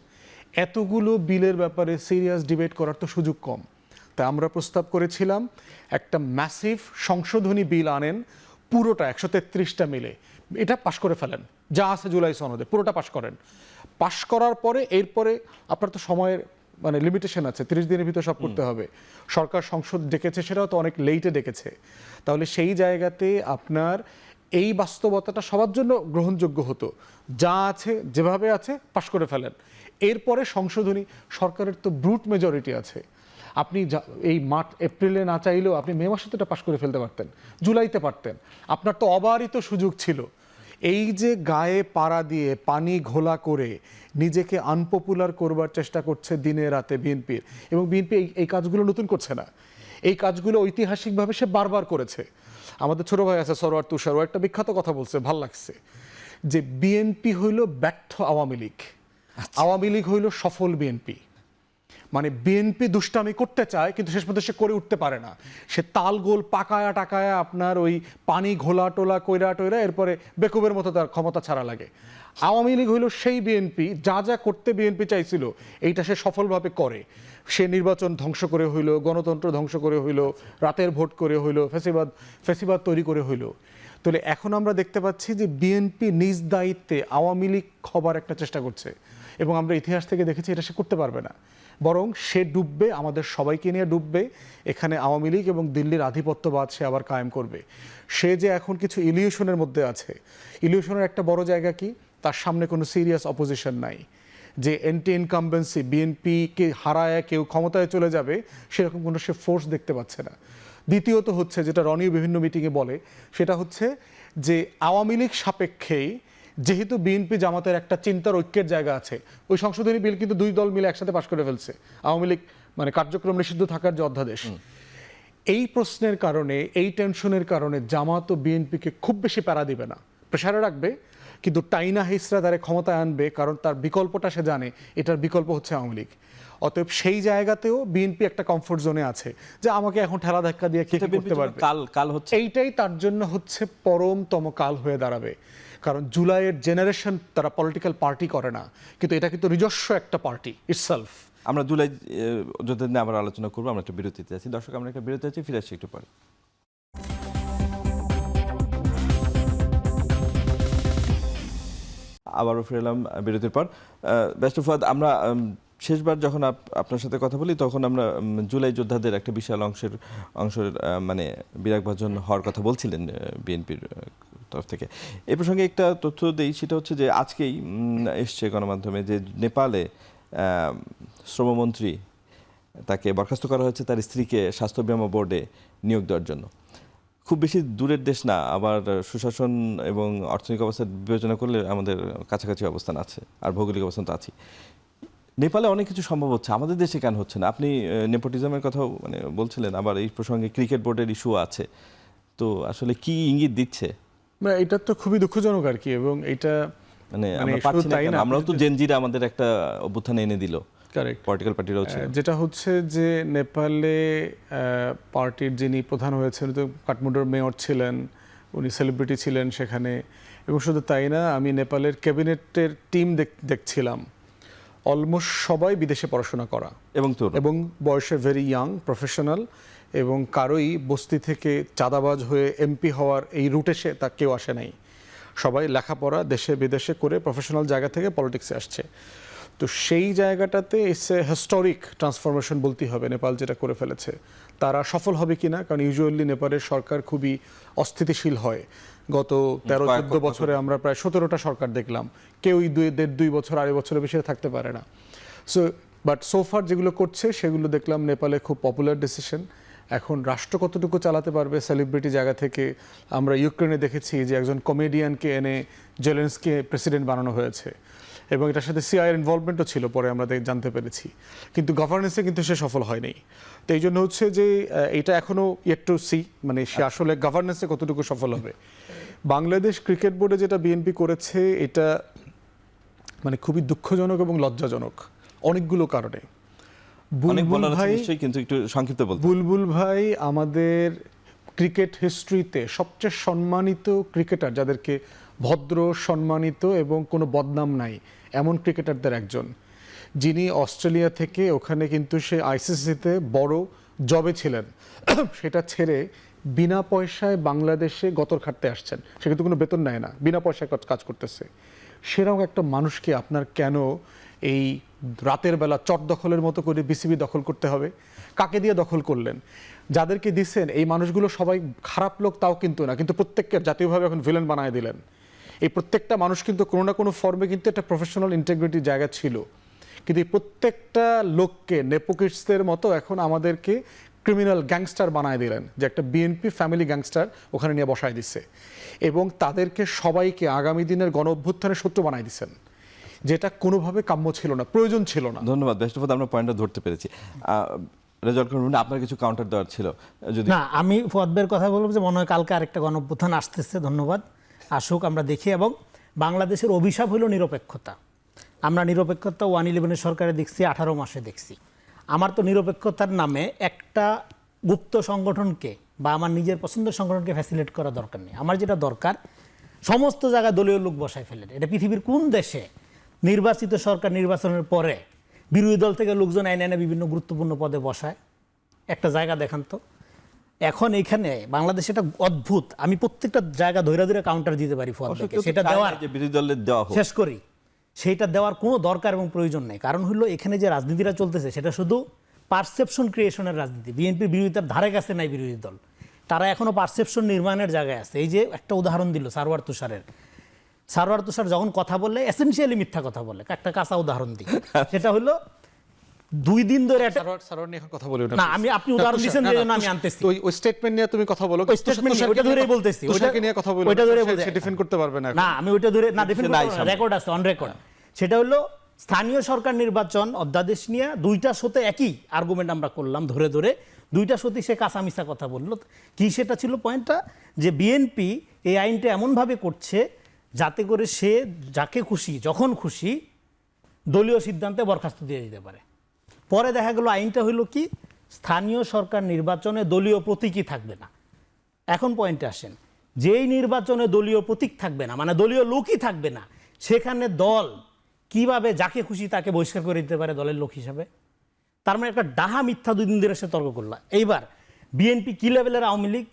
এতগুলো বিলের ব্যাপারে সিরিয়াস ডিবেট করার তো সুযোগ কম। তাই আমরা প্রস্তাব করেছিলাম একটা ম্যাসিভ সংশোধনী বিল আনেন, পুরোটা 133টা মিলে এটা পাশ করে ফেলেন, যা আছে জুলাই সনদে পুরোটা পাশ করেন। পাশ করার পরে এরপরে আপনার তো সময়ের মানে লিমিটেশন আছে, 30 দিনের ভিতর সব করতে হবে। সরকার সংসদ ডেকেছে, সেটাও তো অনেক লেটে ডেকেছে। তাহলে সেই জায়গাতে আপনার এই বাস্তবতাটা সবার জন্য গ্রহণযোগ্য হতো, যা আছে যেভাবে আছে পাশ করে ফেলেন। এরপরে সংশোধনী, সরকারের তো ব্রুট মেজরিটি আছে, আপনি এই এপ্রিলে না চাইলেও আপনি মে মাসে তো এটা পাশ করে ফেলতে পারতেন, জুলাইতে পারতেন। আপনার তো অবারিত সুযোগ ছিল। এই যে গায়ে পাড়া দিয়ে পানি ঘোলা করে নিজেকে আনপপুলার করবার চেষ্টা করছে দিনে রাতে বিএনপির, এবং বিএনপি এই কাজগুলো নতুন করছে না, এই কাজগুলো ঐতিহাসিকভাবে সে বারবার করেছে। আমাদের ছোট ভাই আছে সরোয়ার তুষার, ও একটা বিখ্যাত কথা বলছে, ভাল লাগছে, যে বিএনপি হইল ব্যর্থ আওয়ামী লীগ, আওয়ামী লীগ হইল সফল বিএনপি। মানে বিএনপি দুষ্টামি করতে চায় কিন্তু শেষ পর্যন্ত সে করে উঠতে পারে না, সে তালগোল পাকায়া টাকায়া আপনার ওই পানি ঘোলা টোলা কইরা টইরা এরপরে বেকুবের মতো তার ক্ষমতা ছাড়া লাগে। আওয়ামী লীগ হইল সেই বিএনপি যা যা করতে বিএনপি চাইছিল এইটা সে সফলভাবে করে। সে নির্বাচন ধ্বংস করে হইল, গণতন্ত্র ধ্বংস করে হইল, রাতের ভোট করে হইল, ফেসিবাদ তৈরি করে হইল। তাহলে এখন আমরা দেখতে পাচ্ছি যে বিএনপি নিজ দায়িত্বে আওয়ামী লীগ হবার একটা চেষ্টা করছে, এবং আমরা ইতিহাস থেকে দেখেছি এটা সে করতে পারবে না, বরং সে ডুববে, আমাদের সবাইকে নিয়ে ডুববে। এখানে আওয়ামী লীগ এবং দিল্লির আধিপত্যবাদ সে আবার কায়েম করবে। সে যে এখন কিছু ইলিউশনের মধ্যে আছে, ইলিউশনের একটা বড় জায়গা কি, তার সামনে কোনো সিরিয়াস অপোজিশন নাই, যে এন্টি ইনকামবেন্সি বিএনপিকে হারায় কেউ ক্ষমতায় চলে যাবে সেরকম কোনো সে ফোর্স দেখতে পাচ্ছে না। দ্বিতীয়ত হচ্ছে, যেটা রনিও বিভিন্ন মিটিংয়ে বলে, সেটা হচ্ছে যে আওয়ামী লীগ সাপেক্ষেই যেহেতু বিএনপি জামাতের একটা চিন্তার ঐক্যের জায়গা আছে, ওই সংশোধনী বিল কিন্তু 2 দল মিলে একসাথে পাশ করে ফেলছে, আওয়ামী লীগ মানে কার্যক্রম নিষিদ্ধ থাকার যে অধ্যাদেশ, এই প্রশ্নের কারণে, এই টেনশনের কারণে জামাত ও বিএনপিকে খুব বেশি প্যারা দিবে না, প্রেসারে রাখবে, কিন্তু টাইনা হিসরা তারা ক্ষমতায় আনবে, কারণ তার বিকল্পটা সে জানে, এটার বিকল্প হচ্ছে আওয়ামী লীগ। অতএব সেই জায়গাতেও বিএনপি একটা কমফোর্ট জোনে আছে যে আমাকে এখন ঠেলা ধাক্কা দিয়ে কে করতে পারবে। কাল হচ্ছে, এইটাই তার জন্য হচ্ছে পরমতম কাল হয়ে দাঁড়াবে। কারণ জুলাইয়ের জেনারেশন তারা পলিটিক্যাল পার্টি করে না, কিন্তু এটা কিন্তু নিজস্ব একটা পার্টি ইটসেলফ। আমরা জুলাই যোদ্ধাদের নিয়ে আবার আলোচনা করবো। আমরা একটা বিরতিতে আছি দর্শক, আমরা একটা বিরতি আছি, ফিরে আসছি একটু পরে। আবারও ফিরে এলাম বিরতির পর। বেস্ট অফ ফাদ, আমরা শেষবার যখন আপনার সাথে কথা বলি তখন আমরা জুলাই যোদ্ধাদের একটা বিশাল অংশের মানে বিরাগভাজন হওয়ার কথা বলছিলেন বিএনপির তরফ থেকে। এই প্রসঙ্গে একটা তথ্য দেই, সেটা হচ্ছে যে আজকেই এসছে গণমাধ্যমে যে নেপালে শ্রমমন্ত্রী তাকে বরখাস্ত করা হয়েছে তার স্ত্রীকে স্বাস্থ্য বীমা বোর্ডে নিয়োগ দেওয়ার জন্য। খুব বেশি দূরের দেশ না, আবার সুশাসন এবং অর্থনৈতিক অবস্থা বিবেচনা করলে আমাদের কাছাকাছি অবস্থান আছে, আর ভৌগোলিক অবস্থান তো আছে। নেপালে অনেক কিছু সম্ভব হচ্ছে, আমাদের দেশে কেন হচ্ছে না? আপনি নেপোটিজমের কথাও মানে বলছিলেন, আবার এই প্রসঙ্গে ক্রিকেট বোর্ডের ইস্যু আছে, তো আসলে কি ইঙ্গিত দিচ্ছে? এটা তো খুবই দুঃখজনক আর কি, এবং এটা মানে আমরা পাচ্ছি না কেন? আমরাও তো জেনজিরা আমাদের একটা অভ্যুত্থান এনে দিল, কারেক্ট, পলিটিক্যাল পার্টিরাও ছিল। যেটা হচ্ছে যে নেপালে পার্টির যিনি প্রধান হয়েছেন তো কাঠমান্ডুর মেয়র ছিলেন, উনি সেলিব্রিটি ছিলেন সেখানে। এবং শুধু তাই না, আমি নেপালের ক্যাবিনেটের টিম দেখছিলাম, অলমোস্ট সবাই বিদেশে পড়াশোনা করা এবং বয়সে ভেরি ইয়াং প্রফেশনাল, এবং কারোই বস্তি থেকে চাঁদাবাজ হয়ে এমপি হওয়ার এই রুটে তা কেউ আসে নাই। সবাই লেখাপড়া দেশে বিদেশে করে প্রফেশনাল জায়গা থেকে পলিটিক্সে আসছে। তো সেই জায়গাটাতে এসে হিস্টোরিক ট্রান্সফরমেশন বলতেই হবে নেপাল যেটা করে ফেলেছে। তারা সফল হবে কিনা, কারণ ইউজুয়ালি নেপালের সরকার খুবই অস্থিতিশীল হয়। গত 13-14 বছরে আমরা প্রায় 17টা সরকার দেখলাম, কেউই 2 বছর 2.5 বছরের বেশি থাকতে পারে না। বাট সোফার যেগুলো করছে সেগুলো দেখলাম নেপালে খুব পপুলার ডিসিশন। এখন রাষ্ট্র কতটুকু চালাতে পারবে সেলিব্রিটি জায়গা থেকে, আমরা ইউক্রেনে দেখেছি যে একজন কমেডিয়ানকে এনে জেলেনস্কি প্রেসিডেন্ট বানানো হয়েছে, এবং এটার সাথে সিআইয়ের ইনভলভমেন্টও ছিল, পরে আমরা জানতে পেরেছি। কিন্তু গভর্নেন্সে কিন্তু সে সফল হয়নি। তো এই জন্য হচ্ছে যে এটা এখনও ইয়েট টু সি, মানে সে আসলে গভর্নেন্সে কতটুকু সফল হবে। বাংলাদেশ ক্রিকেট বোর্ডে যেটা বিএনপি করেছে এটা মানে খুবই দুঃখজনক এবং লজ্জাজনক অনেকগুলো কারণে। বুলবুল ভাই আমাদের ক্রিকেট হিস্ট্রিতে সবচেয়ে সম্মানিত ক্রিকেটার, যাদেরকে ভদ্র, সম্মানিত এবং কোনো বদনাম নাই এমন ক্রিকেটারদের একজন, যিনি অস্ট্রেলিয়া থেকে ওখানে কিন্তু সে আইসিসিতে বড় জবে ছিলেন, সেটা ছেড়ে বিনা পয়সায় বাংলাদেশে গতর খাটতে আসছেন। সে কিন্তু কোনো বেতন নেয় না, বিনা পয়সায় কাজ করতেছে। সেরকম একটা মানুষকে আপনার কেন এই রাতের বেলা চট দখলের মতো করে বিসিবি দখল করতে হবে? কাকে দিয়ে দখল করলেন? যাদেরকে দিচ্ছেন এই মানুষগুলো সবাই খারাপ লোক তাও কিন্তু না, কিন্তু প্রত্যেককে জাতীয়ভাবে এখন ভিলেন বানায় দিলেন। এই প্রত্যেকটা মানুষ কিন্তু কোনো না কোনো ফর্মে কিন্তু একটা প্রফেশনাল ইন্টিগ্রিটির জায়গা ছিল, কিন্তু এই প্রত্যেকটা লোককে নেপোকিস্টদের মতো এখন আমাদেরকে ক্রিমিনাল গ্যাংস্টার বানায় দিলেন, যে একটা বিএনপি ফ্যামিলি গ্যাংস্টার ওখানে নিয়ে বসায় দিচ্ছে, এবং তাদেরকে সবাইকে আগামী দিনের গণ অভ্যুত্থানের শত্রু বানায় দিচ্ছেন, যেটা কোনোভাবে কাম্য ছিল না, প্রয়োজন ছিল না। ধন্যবাদ বেস্টফোদ, আমরা পয়েন্টটা ধরতে পেরেছি। রেজাল্ট করুন, আপনার কিছু কাউন্টার দেওয়ার ছিল যদি? না, আমি ফুয়াদের কথা বলবো যে মনে হয় কালকে আরেকটা গণ অভ্যুত্থান আসতেছে, ধন্যবাদ, আসুক, আমরা দেখি। এবং বাংলাদেশের অভিশাপ হলো নিরপেক্ষতা। আমরা নিরপেক্ষতা 111 সরকারে দেখছি, 18 মাসে দেখছি। আমার তো নিরপেক্ষতার নামে একটা গুপ্ত সংগঠনকে বা আমার নিজের পছন্দের সংগঠনকে ফ্যাসিলিটেট করা দরকার নেই। আমার যেটা দরকার, সমস্ত জায়গায় দলীয় লোক বসায় ফেলেন। এটা পৃথিবীর কোন দেশে নির্বাচিত সরকার নির্বাচনের পরে বিরোধী দল থেকে লোকজন আইনে বিভিন্ন গুরুত্বপূর্ণ পদে বসায়? একটা জায়গা দেখান তো। এখন এখানে বাংলাদেশে এটা অদ্ভুত, আমি প্রত্যেকটা জায়গা ধরে ধরে কাউন্টার দিতে পারি ফুয়াদকে, সেটা দেওয়ার, বিরোধী দলের দেওয়া শেষ করি, সেইটা দেওয়ার কোনো দরকার এবং প্রয়োজন নেই। কারণ হলো এখানে যে রাজনীতিটা চলতেছে সেটা শুধু পারসেপশন ক্রিয়েশনের রাজনীতি। বিএনপির বিরোধিতার ধারে কাছে নাই বিরোধী দল, তারা এখনো পারসেপশন নির্মাণের জায়গায় আছে। এই যে একটা উদাহরণ দিল সারওয়ার তুষারের, সারওয়ার তুষার যখন কথা বলে এসেনশিয়ালি মিথ্যা কথা বলে। একটা কাঁচা উদাহরণ দিই, সেটা হলো 2 দিন ধরে সারওয়ার নিয়ে এখন কথা বলি না, আমি আপনি উদাহরণ দিয়েছেন যে জন্য আমি আনতেছি। ওই স্টেটমেন্ট নিয়ে তুমি কথা বলো, ওই স্টেটমেন্ট ওটা ধরেই বলতেছি, ওটাকে নিয়ে কথা বলো, ওটা ধরে সে ডিফেন্ড করতে পারবে না। না, আমি ওইটা ধরে না ডিফেন্ড করব না, রেকর্ড আছে, অন রেকর্ড। সেটা হলো স্থানীয় সরকার নির্বাচন অধ্যাদেশ নিয়ে দুইটা শোতে একই আর্গুমেন্ট আমরা করলাম ধরে ধরে, দুইটা শোতে সে কাঁচামিচা কথা বললো। কি সেটা ছিল পয়েন্টটা, যে বিএনপি এই আইনটা এমনভাবে করছে যাতে করে সে যাকে খুশি যখন খুশি দলীয় সিদ্ধান্তে বরখাস্ত দিয়ে দিতে পারে। পরে দেখা গেল আইনটা হইল কি, স্থানীয় সরকার নির্বাচনে দলীয় প্রতীকই থাকবে না। এখন পয়েন্টে আসেন, যেই নির্বাচনে দলীয় প্রতীক থাকবে না, মানে দলীয় লোকই থাকবে না, সেখানে দল কিভাবে যাকে খুশি তাকে বহিষ্কার করে দিতে পারে দলের লোক হিসাবে? তার মানে একটা ডাহা মিথ্যা 2 দিন ধরে সে তর্ক করল। এইবার বিএনপি কি লেভেলের আওয়ামী লীগ,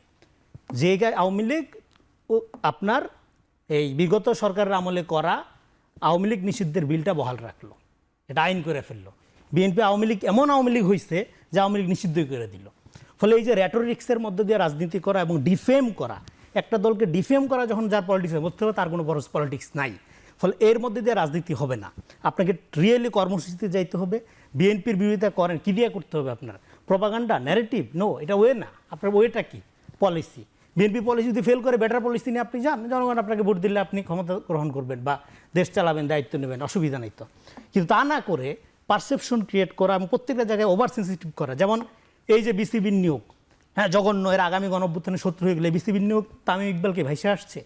যে আওয়ামী লীগ আপনার এই বিগত সরকারের আমলে করা আওয়ামী লীগ নিষিদ্ধের বিলটা বহাল রাখলো, এটা আইন করে ফেললো। বিএনপি আওয়ামী লীগ এমন আওয়ামী লীগ হয়েছে যে আওয়ামী লীগ নিষিদ্ধই করে দিল। ফলে এই যে র্যাটোরিক্সের মধ্যে দিয়ে রাজনীতি করা এবং ডিফেম করা, একটা দলকে ডিফেম করা যখন যার পলিটিক্স বুঝতে হবে তার কোনো বড় পলিটিক্স নাই, ফলে এর মধ্যে দিয়ে রাজনীতি হবে না। আপনাকে রিয়েলি কর্মসূচিতে যাইতে হবে, বিএনপির বিরোধিতা করেন কি দিয়ে করতে হবে আপনার? Propaganda, narrative? নো, এটা ওয়ে না। আপনার ওয়েটা কি? পলিসি। বিএনপি পলিসি যদি ফেল করে বেটার পলিসি নিয়ে আপনি যান, জনগণ আপনাকে ভোট দিলে আপনি ক্ষমতা গ্রহণ করবেন বা দেশ চালাবেন, দায়িত্ব নেবেন, অসুবিধা নেই তো। কিন্তু তা না করে পারসেপশন ক্রিয়েট করা এবং প্রত্যেকটা জায়গায় ওভার সেন্সিটিভ করা, যেমন এই যে বিসিবির নিয়োগ, হ্যাঁ জঘন্য, এর আগামী গণঅভ্যুত্থানে শত্রু হয়ে গেলে বিসিবির নিয়োগ তামিম ইকবালকে ভাইসে আসছে।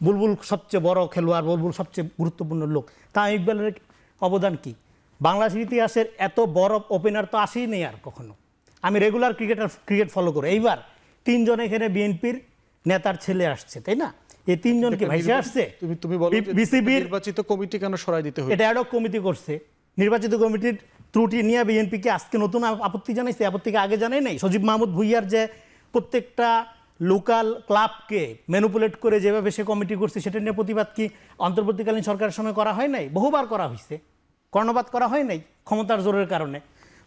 বুলবুল সবচেয়ে বড় খেলোয়াড়, বুলবুল সবচেয়ে গুরুত্বপূর্ণ লোক, তামিম ইকবালের অবদান কি? বাংলাদেশের ইতিহাসের এত বড় ওপেনার তো আসেই নেই আর কখনো। আমি রেগুলার ক্রিকেট ফলো করি। এইবার 3 জন এখানে বিএনপির নেতার ছেলে আসছে, তাই না? এই 3 জনকে ভাইসে আসছে। তুমি বলো বিসিবির নির্বাচিত কমিটি কেন সরাই দিতে হবে? এটা অ্যাডহক কমিটি করছে। নির্বাচিত কমিটির ত্রুটি নিয়ে বিএনপিকে আজকে নতুন আপত্তি জানাইছে, আপত্তিকে আগে জানাই নাই। সজীব মাহমুদ ভুইয়ার যে প্রত্যেকটা লোকাল ক্লাবকে ম্যানিপুলেট করে যেভাবে সে কমিটি করছে, সেটা নিয়ে প্রতিবাদ কি অন্তর্বর্তীকালীন সরকারের সময় করা হয় নাই? বহুবার করা হয়েছে, কর্ণপাত করা হয় নাই ক্ষমতার জোরের কারণে।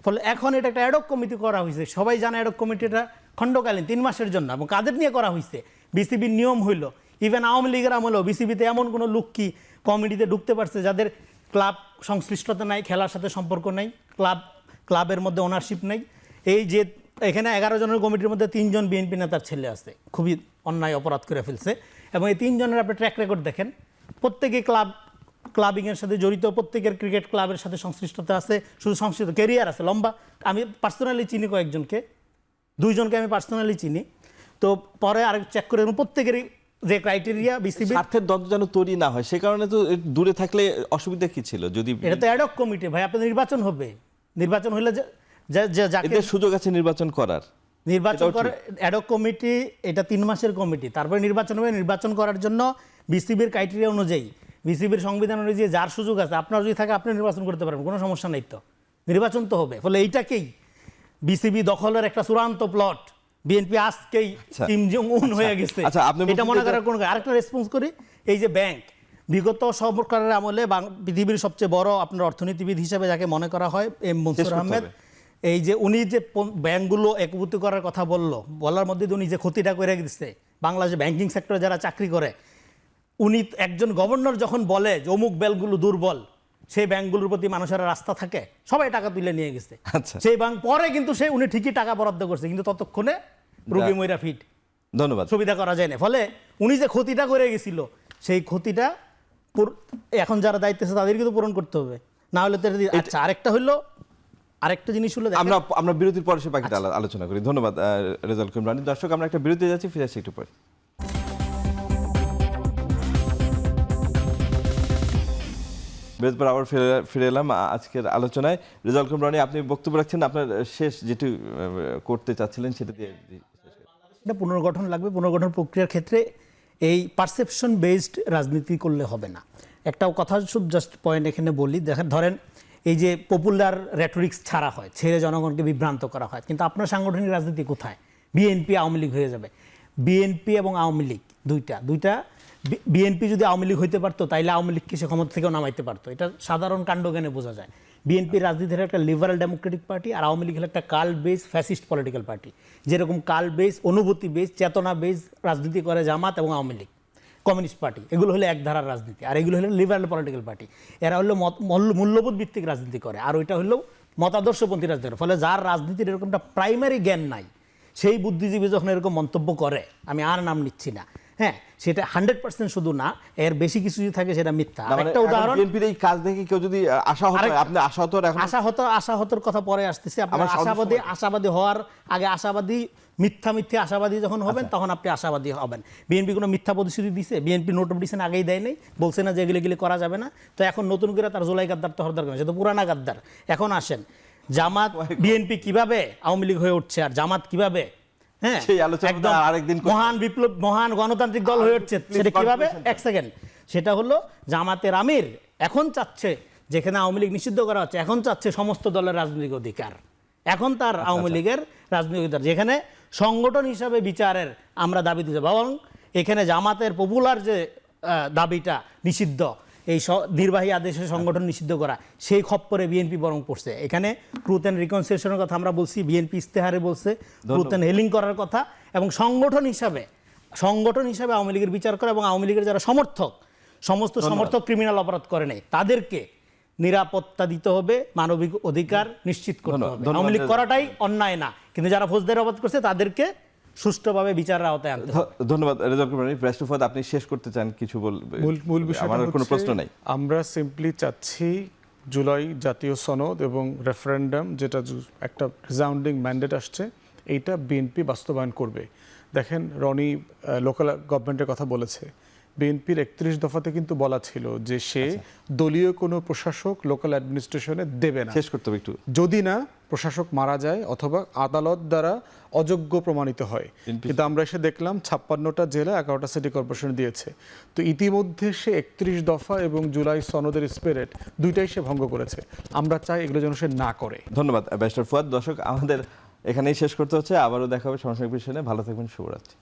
ফলে এখন এটা একটা অ্যাডহক কমিটি করা হয়েছে। সবাই জানে অ্যাডহক কমিটিটা খণ্ডকালীন 3 মাসের জন্য, এবং কাদের নিয়ে করা হয়েছে? বিসিবির নিয়ম হইল, ইভেন আওয়ামী লীগের আমলেও বিসিবিতে এমন কোনো লোক কি কমিটিতে ঢুকতে পারছে যাদের ক্লাব সংশ্লিষ্টতা নাই, খেলার সাথে সম্পর্ক নাই, ক্লাবের মধ্যে ওনারশিপ নাই। এই যে এখানে 11 জনের কমিটির মধ্যে 3 জন বিএনপি নেতার ছেলে আছে, খুবই অন্যায় অপরাধ করে ফেলছে। এবং এই 3 জনের আপনি ট্র্যাক রেকর্ড দেখেন, প্রত্যেকে ক্লাবিংয়ের সাথে জড়িত, প্রত্যেকের ক্রিকেট ক্লাবের সাথে সংশ্লিষ্টতা আছে, শুধু সংশ্লিষ্ট ক্যারিয়ার আছে লম্বা। আমি পার্সোনালি চিনি কয়েকজনকে, 2 জনকে আমি পার্সোনালি চিনি। তো পরে আরেক চেক করে প্রত্যেকেরই যে ক্রাইটেরিয়া বিসিবি স্বার্থের দ্বন্দ্ব যেন তৈরি না হয়, সে কারণে তো দূরে থাকলে অসুবিধা কি ছিল? যদি এটা তো অ্যাডহক কমিটি ভাই, আপনার নির্বাচন হবে, নির্বাচন হলে যাকে এদের সুযোগ আছে নির্বাচন করার, নির্বাচন করে অ্যাডহক কমিটি, এটা 3 মাসের কমিটি, তারপরে নির্বাচন হবে। নির্বাচন করার জন্য বিসিবির ক্রাইটেরিয়া অনুযায়ী, বিসিবির সংবিধান অনুযায়ী যার সুযোগ আছে, আপনার যদি থাকে আপনি নির্বাচন করতে পারবেন, কোনো সমস্যা নেই, তো নির্বাচন তো হবে। ফলে এইটাকেই বিসিবি দখলের একটা চূড়ান্ত প্লট। বিএনপি আজকেই কিম জং উন হয়ে গেছে, এটা মনে করার কোনো। আরেকটা রেসপন্স করি, এই যে ব্যাংক, বিগত সরকারের আমলে পৃথিবীর সবচেয়ে বড় আপনার অর্থনীতিবিদ হিসেবে যাকে মনে করা হয় এম মনসুর আহমেদ, এই যে উনি যে ব্যাংকগুলো একীভূত করার কথা বলার মধ্যে উনি যে ক্ষতিটা করে দিচ্ছে বাংলাদেশে ব্যাংকিং সেক্টরে যারা চাকরি করে, উনি একজন গভর্নর যখন বলে যে অমুক ব্যাংকগুলো দুর্বল, সেই ব্যাংকগুলোর প্রতি মানুষের রাস্তা থাকে, সবাই টাকা তুলে নিয়ে গেছে। সেই ব্যাংক পরে কিন্তু উনি ঠিকই টাকা বরাদ্দ করছে, কিন্তু ততক্ষণে রুগী মইরা ফিট, ধন্যবাদ, সুবিধা করা যায় না। ফলে উনি যে ক্ষতিটা করে গেছিল, সেই ক্ষতিটা এখন যারা দায়িত্ব আছে তাদেরকে তো পূরণ করতে হবে, না হলে তো। আচ্ছা, আরেকটা জিনিস হলো, আমরা বিরতির পরে সে বাকিটা আলোচনা করি। ধন্যবাদ রেজাউল করিম রানী। দর্শক, আমরা একটা বিরতি যাচ্ছি, ফিরে আসছি একটু পরে। বিরতির পর আবার ফিরে এলাম আজকের আলোচনায়। রেজাউল করিম রানী, আপনি বক্তব্য রাখছেন, আপনার শেষ যেটি করতে চাচ্ছিলেন সেটা দিয়ে। এটা পুনর্গঠন লাগবে। পুনর্গঠন প্রক্রিয়ার ক্ষেত্রে এই পারসেপশন বেসড রাজনীতি করলে হবে না। একটা কথা শুধু জাস্ট পয়েন্ট এখানে বলি, দেখেন, ধরেন এই যে পপুলার রেটরিক্স ছাড়া হয়, ছেড়ে জনগণকে বিভ্রান্ত করা হয়, কিন্তু আপনার সাংগঠনিক রাজনীতি কোথায়? বিএনপি আওয়ামী লীগ হয়ে যাবে। বিএনপি এবং আওয়ামী লীগ দুইটা বিএনপি যদি আওয়ামী লীগ হইতে পারতো, তাইলে আওয়ামী লীগকে সে ক্ষমতা থেকেও নামাইতে পারতো। এটা সাধারণ কাণ্ডজ্ঞানে বোঝা যায়। বিএনপির রাজনীতির একটা লিবারাল ডেমোক্রেটিক পার্টি, আর আওয়ামী লীগ হলো একটা কাল বেস ফ্যাসিস্ট পলিটিক্যাল পার্টি। যেরকম কাল বেস, অনুভূতি বেস, চেতনা বেস রাজনীতি করে জামাত এবং আওয়ামী লীগ, কমিউনিস্ট পার্টি, এগুলো হলো এক ধারার রাজনীতি। আর এগুলো হলো লিবারাল পলিটিক্যাল পার্টি। এরা হলো মূল্যবোধ ভিত্তিক রাজনীতি করে, আর ওইটা হলো মতাদর্শপন্থী রাজনীতি। ফলে যার রাজনীতির এরকমটা প্রাইমারি জ্ঞান নাই, সেই বুদ্ধিজীবী যখন এরকম মন্তব্য করে, আমি আর নাম নিচ্ছি না, হ্যাঁ, সেটা 100% শুধু না, এর বেশি কিছু যদি থাকে সেটা মিথ্যা। না, মানে আরেকটা উদাহরণ, বিএনপির এই কাজ দেখে কেউ যদি আশাহত হয়, আপনি আশাহত এখন আশাহতর কথা পরে আসতেছে। আপনার আমার সব আশাবাদী হওয়ার আগে মিথ্যা আশাবাদী যখন হবেন তখন আপনি আশাবাদী হবেন। বিএনপি কোনো মিথ্যা প্রতিশ্রুতি দিছে? বিএনপি নোট অফ ডিসিশন আগেই দেয় নাই, বলছে না যে এগুলি করা যাবে না। তো এখন নতুন করে তার জুলাই গাদ্দার তো হওয়ার দরকার নেই, সে তো পুরানা গাদ্দার। এখন আসেন, জামাত বিএনপি কিভাবে আওয়ামী লীগ হয়ে উঠছে আর জামাত কিভাবে সেই আলোচনা একদম আরেকদিন মহান গণতান্ত্রিক দল হয়ে উঠছে, সেটা কিভাবে? এক সেকেন্ড, সেটা হলো জামাতের আমির এখন চাচ্ছে, যেখানে আওয়ামী লীগ নিষিদ্ধ করা হচ্ছে, এখন চাচ্ছে সমস্ত দলের রাজনৈতিক অধিকার। এখন তার আওয়ামী লীগের রাজনৈতিক অধিকার, যেখানে সংগঠন হিসাবে বিচারের আমরা দাবি দিতে, এবং এখানে জামাতের পপুলার যে দাবিটা নিষিদ্ধ, এই নির্বাহী আদেশে সংগঠন নিষিদ্ধ করা, সেই খপ্পরে বিএনপি বরং পড়ছে। এখানে ট্রুথ অ্যান্ড রিকনসিলিয়েশনের কথা আমরা বলছি, বিএনপি ইস্তেহারে বলছে ট্রুথ অ্যান্ড হিলিং করার কথা, এবং সংগঠন হিসাবে আওয়ামী লীগের বিচার করা, এবং আওয়ামী লীগের যারা সমস্ত সমর্থক ক্রিমিনাল অপরাধ করে নেই তাদেরকে নিরাপত্তা দিতে হবে, মানবিক অধিকার নিশ্চিত করতে হবে। আওয়ামী লীগ করাটাই অন্যায় না, কিন্তু যারা ফৌজদারি অপরাধ করছে তাদেরকে সুষ্ঠুভাবে বিচারের আওতায় আনতে হবে। ধন্যবাদ রেজাউল করিম। রাষ্ট্রপতি, আপনি শেষ করতে চান কিছু বলবেন? মূল বিষয় আমার কোনো প্রশ্ন নাই। আমরা সিম্পলি চাচ্ছি জুলাই জাতীয় সনদ এবং রেফারেন্ডাম, যেটা একটা রিজাউন্ডিং ম্যান্ডেট আসছে, এইটা বিএনপি বাস্তবায়ন করবে। দেখেন, রনি লোকাল গভর্নমেন্টের কথা বলেছে, বিএনপির 31 দফাতে কিন্তু বলা ছিল যে সে দলীয় কোনো প্রশাসক লোকাল অ্যাডমিনিস্ট্রেশনে দেবে না, শেষ করতে হবে একটু, যদি না প্রশাসক মারা যায় অথবা আদালত দ্বারা অযোগ্য প্রমাণিত হয়। কিন্তু আমরা এসে দেখলাম 56টা জেলা 11টা সিটি কর্পোরেশন দিয়েছে। তো ইতিমধ্যে সে 31 দফা এবং জুলাই সনদের স্পিরিট দুইটাই সে ভঙ্গ করেছে। আমরা চাই এগুলো যেন সে না করে। ধন্যবাদ ব্যারিস্টার ফুয়াদ। দর্শক, আমাদের এখানেই শেষ করতে হচ্ছে। আবারও দেখা হবে সমসাময়িক বিষয় নিয়ে। ভালো থাকবেন, শুভরাত্রি।